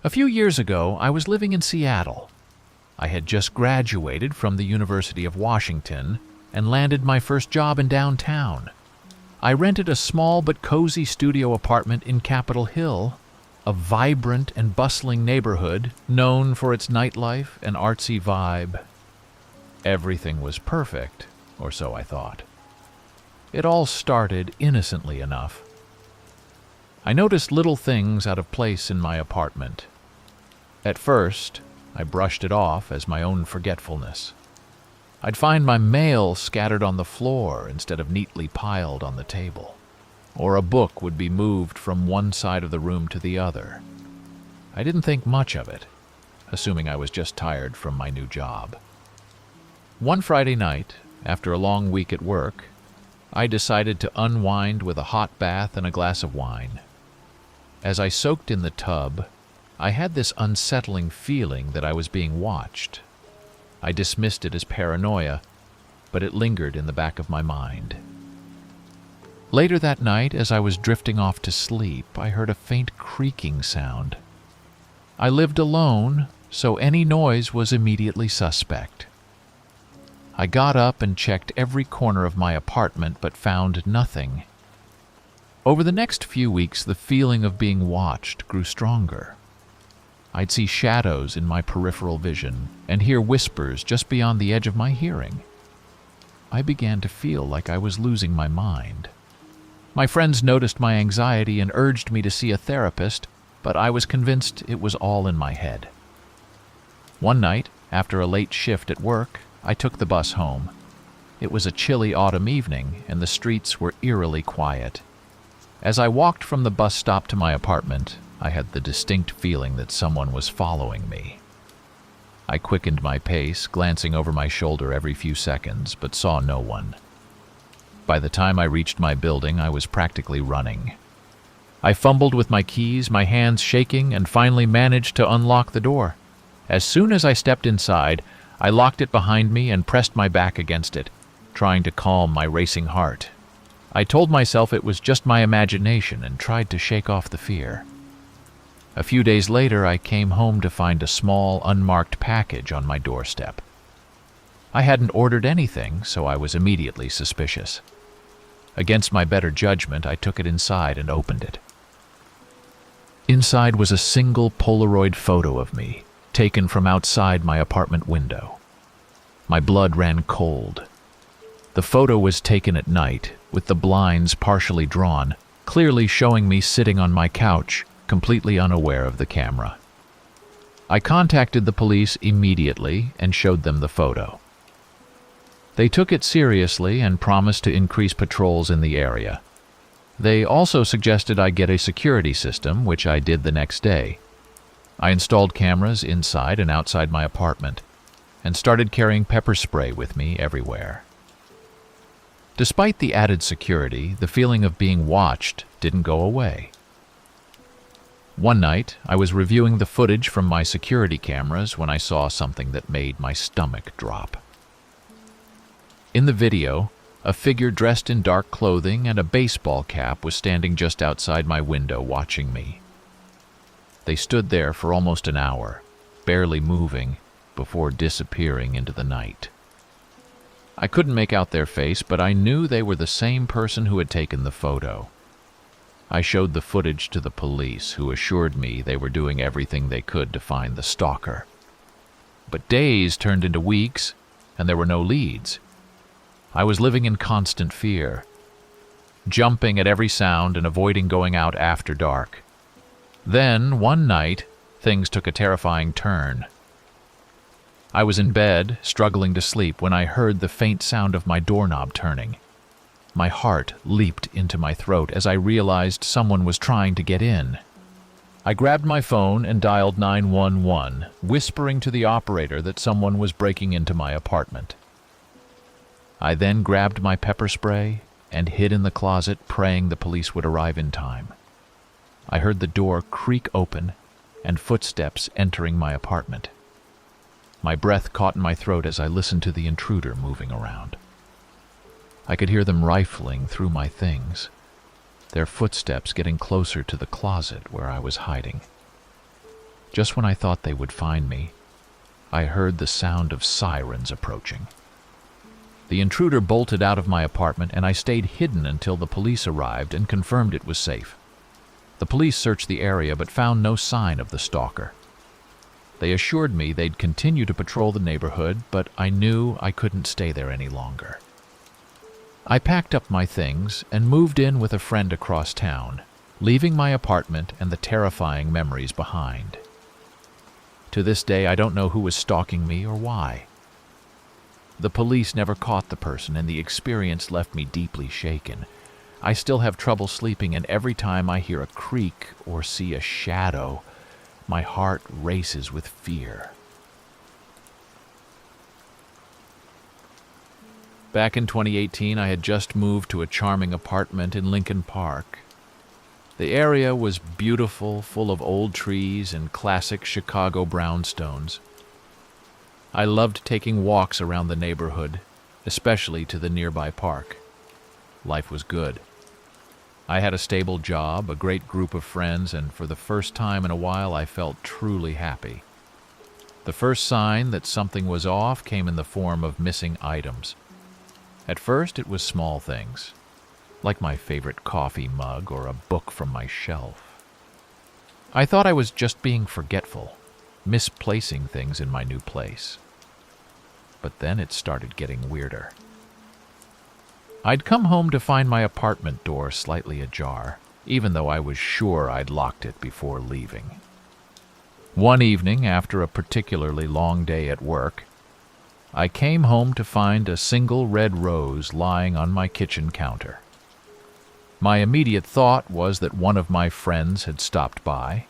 A few years ago, I was living in Seattle. I had just graduated from the University of Washington and landed my first job in downtown. I rented a small but cozy studio apartment in Capitol Hill, a vibrant and bustling neighborhood known for its nightlife and artsy vibe. Everything was perfect, or so I thought. It all started innocently enough. I noticed little things out of place in my apartment. At first, I brushed it off as my own forgetfulness. I'd find my mail scattered on the floor instead of neatly piled on the table, or a book would be moved from one side of the room to the other. I didn't think much of it, assuming I was just tired from my new job. One Friday night, after a long week at work, I decided to unwind with a hot bath and a glass of wine. As I soaked in the tub, I had this unsettling feeling that I was being watched. I dismissed it as paranoia, but it lingered in the back of my mind. Later that night, as I was drifting off to sleep, I heard a faint creaking sound. I lived alone, so any noise was immediately suspect. I got up and checked every corner of my apartment, but found nothing. Over the next few weeks, the feeling of being watched grew stronger. I'd see shadows in my peripheral vision and hear whispers just beyond the edge of my hearing. I began to feel like I was losing my mind. My friends noticed my anxiety and urged me to see a therapist, but I was convinced it was all in my head. One night, after a late shift at work, I took the bus home. It was a chilly autumn evening, and the streets were eerily quiet. As I walked from the bus stop to my apartment, I had the distinct feeling that someone was following me. I quickened my pace, glancing over my shoulder every few seconds, but saw no one. By the time I reached my building, I was practically running. I fumbled with my keys, my hands shaking, and finally managed to unlock the door. As soon as I stepped inside, I locked it behind me and pressed my back against it, trying to calm my racing heart. I told myself it was just my imagination and tried to shake off the fear. A few days later, I came home to find a small, unmarked package on my doorstep. I hadn't ordered anything, so I was immediately suspicious. Against my better judgment, I took it inside and opened it. Inside was a single Polaroid photo of me, taken from outside my apartment window. My blood ran cold. The photo was taken at night, with the blinds partially drawn, clearly showing me sitting on my couch, completely unaware of the camera. I contacted the police immediately and showed them the photo. They took it seriously and promised to increase patrols in the area. They also suggested I get a security system, which I did the next day. I installed cameras inside and outside my apartment and started carrying pepper spray with me everywhere. Despite the added security, the feeling of being watched didn't go away. One night, I was reviewing the footage from my security cameras when I saw something that made my stomach drop. In the video, a figure dressed in dark clothing and a baseball cap was standing just outside my window watching me. They stood there for almost an hour, barely moving, before disappearing into the night. I couldn't make out their face, but I knew they were the same person who had taken the photo. I showed the footage to the police, who assured me they were doing everything they could to find the stalker. But days turned into weeks, and there were no leads. I was living in constant fear, jumping at every sound and avoiding going out after dark. Then, one night, things took a terrifying turn. I was in bed, struggling to sleep, when I heard the faint sound of my doorknob turning. My heart leaped into my throat as I realized someone was trying to get in. I grabbed my phone and dialed 911, whispering to the operator that someone was breaking into my apartment. I then grabbed my pepper spray and hid in the closet, praying the police would arrive in time. I heard the door creak open and footsteps entering my apartment. My breath caught in my throat as I listened to the intruder moving around. I could hear them rifling through my things, their footsteps getting closer to the closet where I was hiding. Just when I thought they would find me, I heard the sound of sirens approaching. The intruder bolted out of my apartment, and I stayed hidden until the police arrived and confirmed it was safe. The police searched the area but found no sign of the stalker. They assured me they'd continue to patrol the neighborhood, but I knew I couldn't stay there any longer. I packed up my things and moved in with a friend across town, leaving my apartment and the terrifying memories behind. To this day, I don't know who was stalking me or why. The police never caught the person, and the experience left me deeply shaken. I still have trouble sleeping, and every time I hear a creak or see a shadow, my heart races with fear. Back in 2018, I had just moved to a charming apartment in Lincoln Park. The area was beautiful, full of old trees and classic Chicago brownstones. I loved taking walks around the neighborhood, especially to the nearby park. Life was good. I had a stable job, a great group of friends, and for the first time in a while I felt truly happy. The first sign that something was off came in the form of missing items. At first it was small things, like my favorite coffee mug or a book from my shelf. I thought I was just being forgetful, misplacing things in my new place. But then it started getting weirder. I'd come home to find my apartment door slightly ajar, even though I was sure I'd locked it before leaving. One evening, after a particularly long day at work, I came home to find a single red rose lying on my kitchen counter. My immediate thought was that one of my friends had stopped by,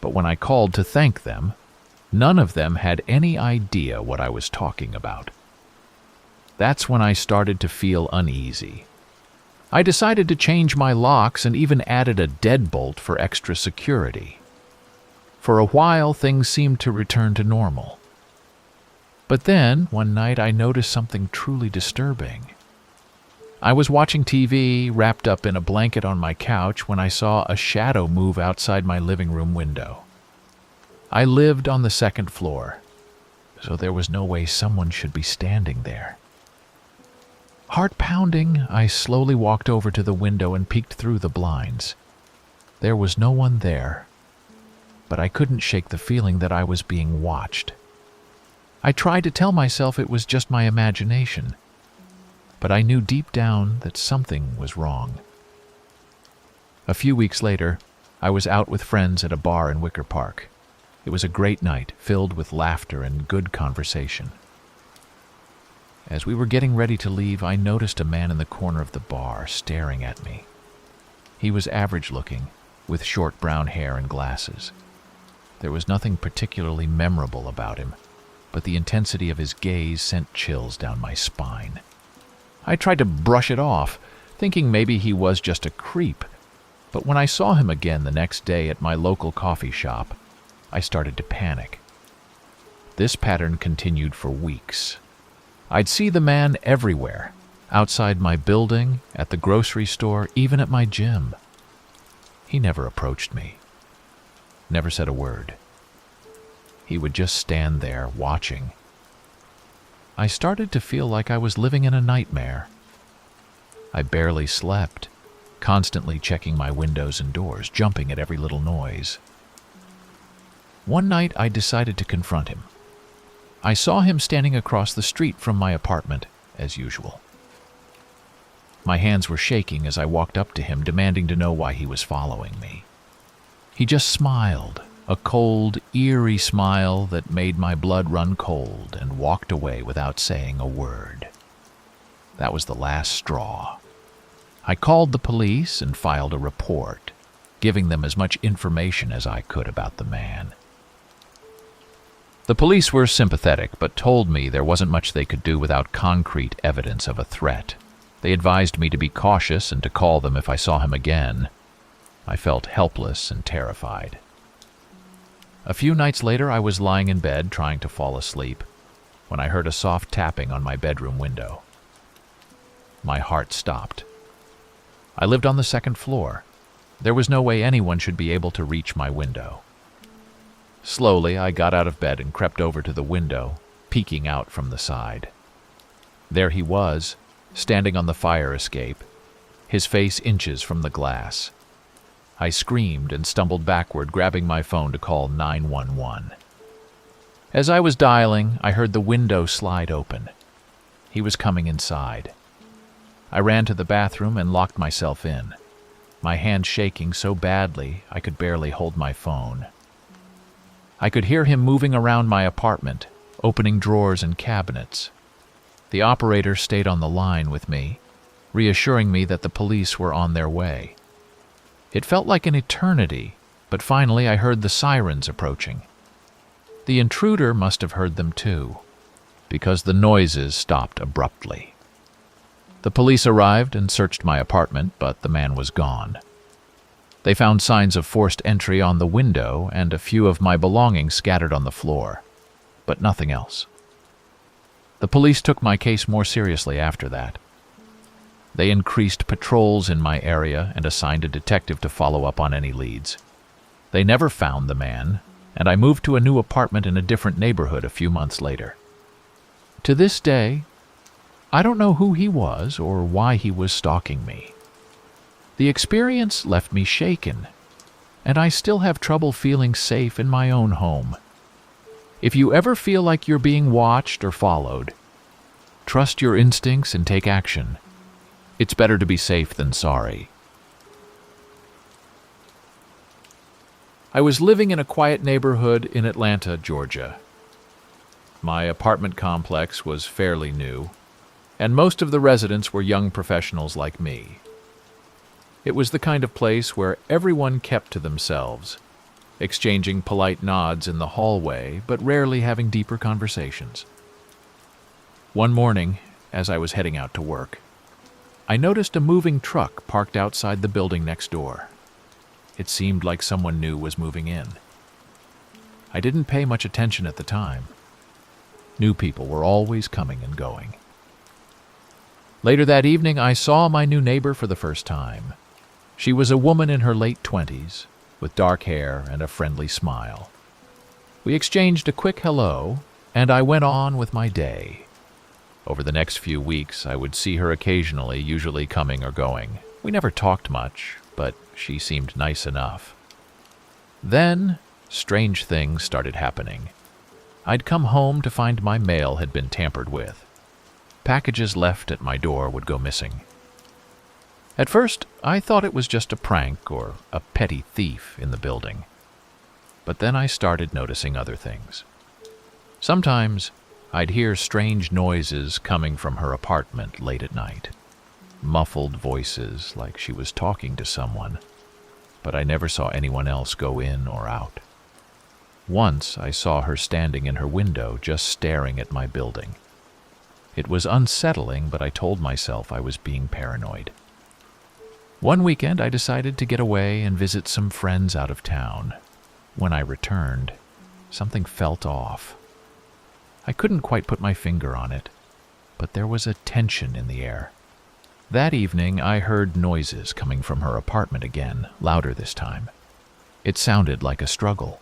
but when I called to thank them, none of them had any idea what I was talking about. That's when I started to feel uneasy. I decided to change my locks and even added a deadbolt for extra security. For a while, things seemed to return to normal. But then, one night, I noticed something truly disturbing. I was watching TV, wrapped up in a blanket on my couch, when I saw a shadow move outside my living room window. I lived on the second floor, so there was no way someone should be standing there. Heart pounding, I slowly walked over to the window and peeked through the blinds. There was no one there, but I couldn't shake the feeling that I was being watched. I tried to tell myself it was just my imagination, but I knew deep down that something was wrong. A few weeks later, I was out with friends at a bar in Wicker Park. It was a great night, filled with laughter and good conversation. As we were getting ready to leave, I noticed a man in the corner of the bar staring at me. He was average-looking, with short brown hair and glasses. There was nothing particularly memorable about him, but the intensity of his gaze sent chills down my spine. I tried to brush it off, thinking maybe he was just a creep, but when I saw him again the next day at my local coffee shop, I started to panic. This pattern continued for weeks. I'd see the man everywhere, outside my building, at the grocery store, even at my gym. He never approached me, never said a word. He would just stand there, watching. I started to feel like I was living in a nightmare. I barely slept, constantly checking my windows and doors, jumping at every little noise. One night, I decided to confront him. I saw him standing across the street from my apartment, as usual. My hands were shaking as I walked up to him, demanding to know why he was following me. He just smiled, a cold, eerie smile that made my blood run cold, and walked away without saying a word. That was the last straw. I called the police and filed a report, giving them as much information as I could about the man. The police were sympathetic, but told me there wasn't much they could do without concrete evidence of a threat. They advised me to be cautious and to call them if I saw him again. I felt helpless and terrified. A few nights later, I was lying in bed trying to fall asleep when I heard a soft tapping on my bedroom window. My heart stopped. I lived on the second floor. There was no way anyone should be able to reach my window. Slowly, I got out of bed and crept over to the window, peeking out from the side. There he was, standing on the fire escape, his face inches from the glass. I screamed and stumbled backward, grabbing my phone to call 911. As I was dialing, I heard the window slide open. He was coming inside. I ran to the bathroom and locked myself in, my hand shaking so badly I could barely hold my phone. I could hear him moving around my apartment, opening drawers and cabinets. The operator stayed on the line with me, reassuring me that the police were on their way. It felt like an eternity, but finally I heard the sirens approaching. The intruder must have heard them too, because the noises stopped abruptly. The police arrived and searched my apartment, but the man was gone. They found signs of forced entry on the window and a few of my belongings scattered on the floor, but nothing else. The police took my case more seriously after that. They increased patrols in my area and assigned a detective to follow up on any leads. They never found the man, and I moved to a new apartment in a different neighborhood a few months later. To this day, I don't know who he was or why he was stalking me. The experience left me shaken, and I still have trouble feeling safe in my own home. If you ever feel like you're being watched or followed, trust your instincts and take action. It's better to be safe than sorry. I was living in a quiet neighborhood in Atlanta, Georgia. My apartment complex was fairly new, and most of the residents were young professionals like me. It was the kind of place where everyone kept to themselves, exchanging polite nods in the hallway, but rarely having deeper conversations. One morning, as I was heading out to work, I noticed a moving truck parked outside the building next door. It seemed like someone new was moving in. I didn't pay much attention at the time. New people were always coming and going. Later that evening, I saw my new neighbor for the first time. She was a woman in her late 20s, with dark hair and a friendly smile. We exchanged a quick hello, and I went on with my day. Over the next few weeks, I would see her occasionally, usually coming or going. We never talked much, but she seemed nice enough. Then, strange things started happening. I'd come home to find my mail had been tampered with. Packages left at my door would go missing. At first, I thought it was just a prank or a petty thief in the building. But then I started noticing other things. Sometimes, I'd hear strange noises coming from her apartment late at night. Muffled voices like she was talking to someone, but I never saw anyone else go in or out. Once I saw her standing in her window just staring at my building. It was unsettling, but I told myself I was being paranoid. One weekend I decided to get away and visit some friends out of town. When I returned, something felt off. I couldn't quite put my finger on it, but there was a tension in the air. That evening I heard noises coming from her apartment again, louder this time. It sounded like a struggle.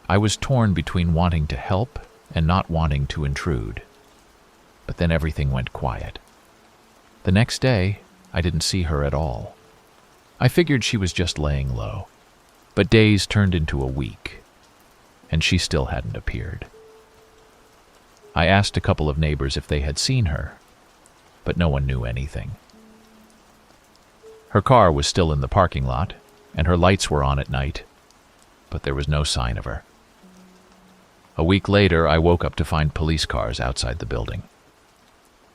I was torn between wanting to help and not wanting to intrude. But then everything went quiet. The next day, I didn't see her at all. I figured she was just laying low. But days turned into a week, and she still hadn't appeared. I asked a couple of neighbors if they had seen her, but no one knew anything. Her car was still in the parking lot, and her lights were on at night, but there was no sign of her. A week later, I woke up to find police cars outside the building.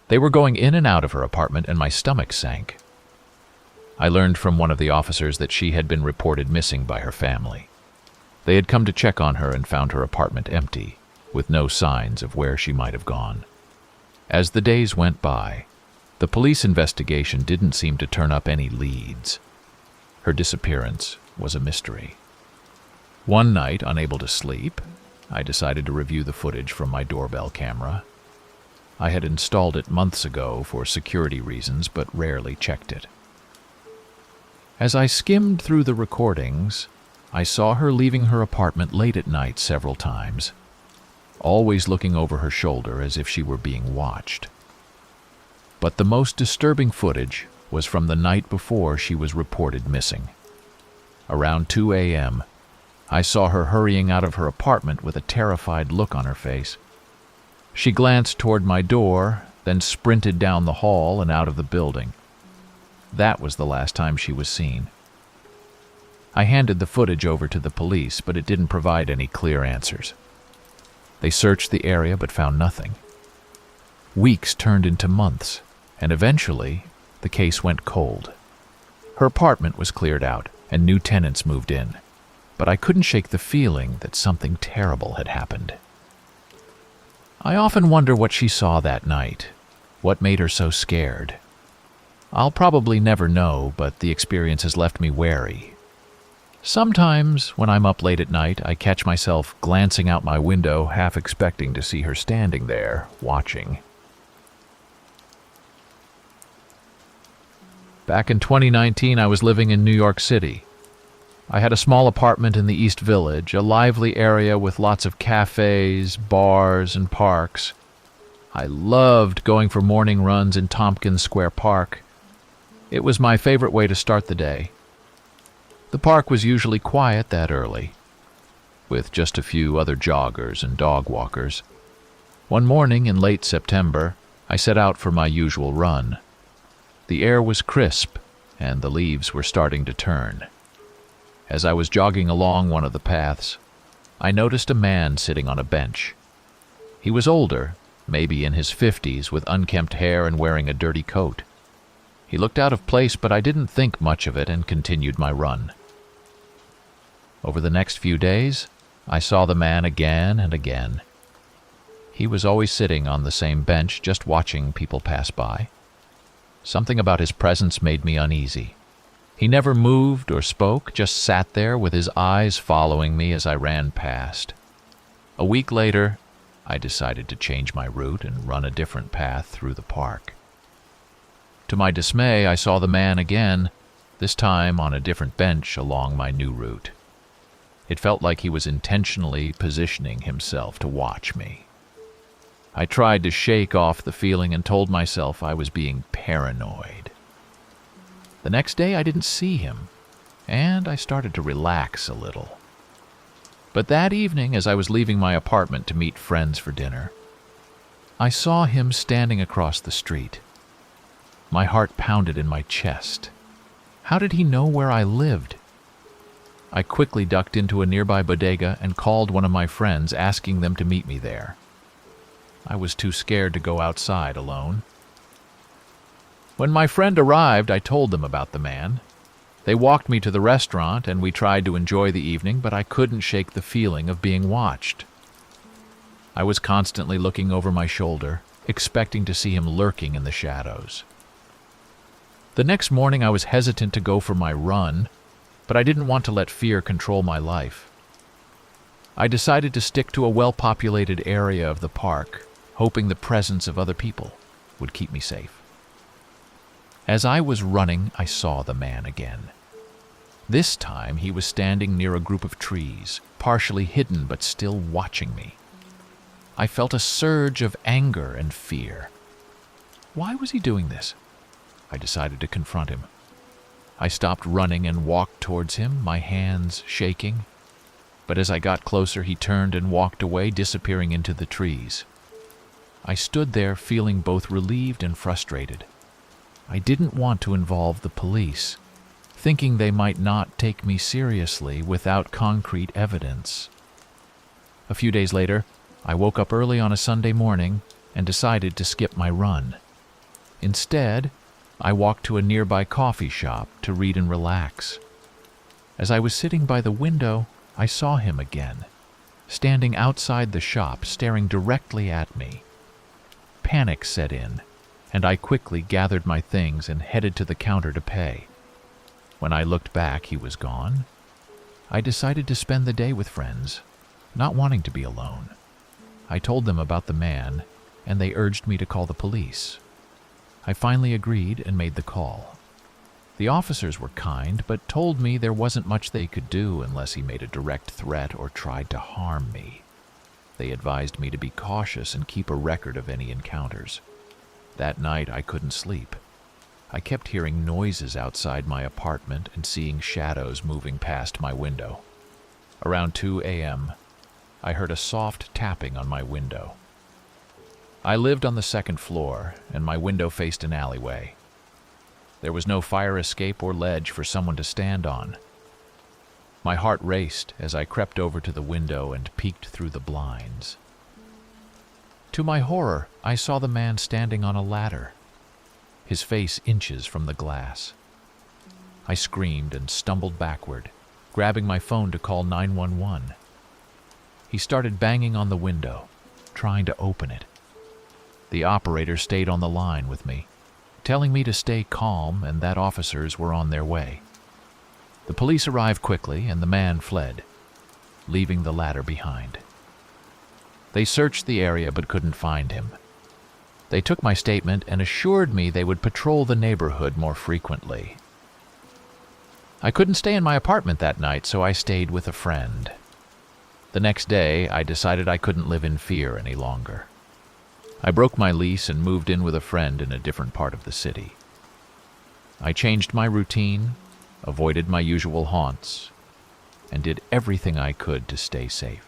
They were going in and out of her apartment, and my stomach sank. I learned from one of the officers that she had been reported missing by her family. They had come to check on her and found her apartment empty, with no signs of where she might have gone. As the days went by, the police investigation didn't seem to turn up any leads. Her disappearance was a mystery. One night, unable to sleep, I decided to review the footage from my doorbell camera. I had installed it months ago for security reasons, but rarely checked it. As I skimmed through the recordings, I saw her leaving her apartment late at night several times, always looking over her shoulder as if she were being watched. But the most disturbing footage was from the night before she was reported missing. Around 2 a.m., I saw her hurrying out of her apartment with a terrified look on her face. She glanced toward my door, then sprinted down the hall and out of the building. That was the last time she was seen. I handed the footage over to the police, but it didn't provide any clear answers. They searched the area but found nothing. Weeks turned into months, and eventually, the case went cold. Her apartment was cleared out, and new tenants moved in, but I couldn't shake the feeling that something terrible had happened. I often wonder what she saw that night, what made her so scared. I'll probably never know, but the experience has left me wary. Sometimes, when I'm up late at night, I catch myself glancing out my window, half expecting to see her standing there, watching. Back in 2019, I was living in New York City. I had a small apartment in the East Village, a lively area with lots of cafes, bars, and parks. I loved going for morning runs in Tompkins Square Park. It was my favorite way to start the day. The park was usually quiet that early, with just a few other joggers and dog walkers. One morning in late September, I set out for my usual run. The air was crisp, and the leaves were starting to turn. As I was jogging along one of the paths, I noticed a man sitting on a bench. He was older, maybe in his 50s, with unkempt hair and wearing a dirty coat. He looked out of place, but I didn't think much of it and continued my run. Over the next few days, I saw the man again and again. He was always sitting on the same bench, just watching people pass by. Something about his presence made me uneasy. He never moved or spoke, just sat there with his eyes following me as I ran past. A week later, I decided to change my route and run a different path through the park. To my dismay, I saw the man again, this time on a different bench along my new route. It felt like he was intentionally positioning himself to watch me. I tried to shake off the feeling and told myself I was being paranoid. The next day I didn't see him, and I started to relax a little. But that evening, as I was leaving my apartment to meet friends for dinner, I saw him standing across the street. My heart pounded in my chest. How did he know where I lived? I quickly ducked into a nearby bodega and called one of my friends, asking them to meet me there. I was too scared to go outside alone. When my friend arrived, I told them about the man. They walked me to the restaurant, and we tried to enjoy the evening, but I couldn't shake the feeling of being watched. I was constantly looking over my shoulder, expecting to see him lurking in the shadows. The next morning I was hesitant to go for my run, but I didn't want to let fear control my life. I decided to stick to a well-populated area of the park, hoping the presence of other people would keep me safe. As I was running, I saw the man again. This time he was standing near a group of trees, partially hidden but still watching me. I felt a surge of anger and fear. Why was he doing this? I decided to confront him. I stopped running and walked towards him, my hands shaking. But as I got closer, he turned and walked away, disappearing into the trees. I stood there feeling both relieved and frustrated. I didn't want to involve the police, thinking they might not take me seriously without concrete evidence. A few days later, I woke up early on a Sunday morning and decided to skip my run. Instead, I walked to a nearby coffee shop to read and relax. As I was sitting by the window, I saw him again, standing outside the shop, staring directly at me. Panic set in, and I quickly gathered my things and headed to the counter to pay. When I looked back, he was gone. I decided to spend the day with friends, not wanting to be alone. I told them about the man, and they urged me to call the police. I finally agreed and made the call. The officers were kind, but told me there wasn't much they could do unless he made a direct threat or tried to harm me. They advised me to be cautious and keep a record of any encounters. That night, I couldn't sleep. I kept hearing noises outside my apartment and seeing shadows moving past my window. Around 2 a.m., I heard a soft tapping on my window. I lived on the second floor, and my window faced an alleyway. There was no fire escape or ledge for someone to stand on. My heart raced as I crept over to the window and peeked through the blinds. To my horror, I saw the man standing on a ladder, his face inches from the glass. I screamed and stumbled backward, grabbing my phone to call 911. He started banging on the window, trying to open it. The operator stayed on the line with me, telling me to stay calm and that officers were on their way. The police arrived quickly and the man fled, leaving the ladder behind. They searched the area but couldn't find him. They took my statement and assured me they would patrol the neighborhood more frequently. I couldn't stay in my apartment that night, so I stayed with a friend. The next day, I decided I couldn't live in fear any longer. I broke my lease and moved in with a friend in a different part of the city. I changed my routine, avoided my usual haunts, and did everything I could to stay safe.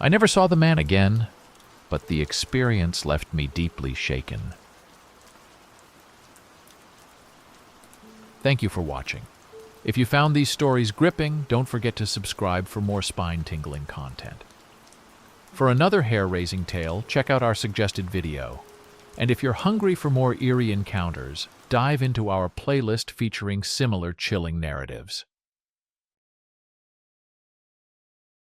I never saw the man again, but the experience left me deeply shaken. Thank you for watching. If you found these stories gripping, don't forget to subscribe for more spine-tingling content. For another hair-raising tale, check out our suggested video. And if you're hungry for more eerie encounters, dive into our playlist featuring similar chilling narratives.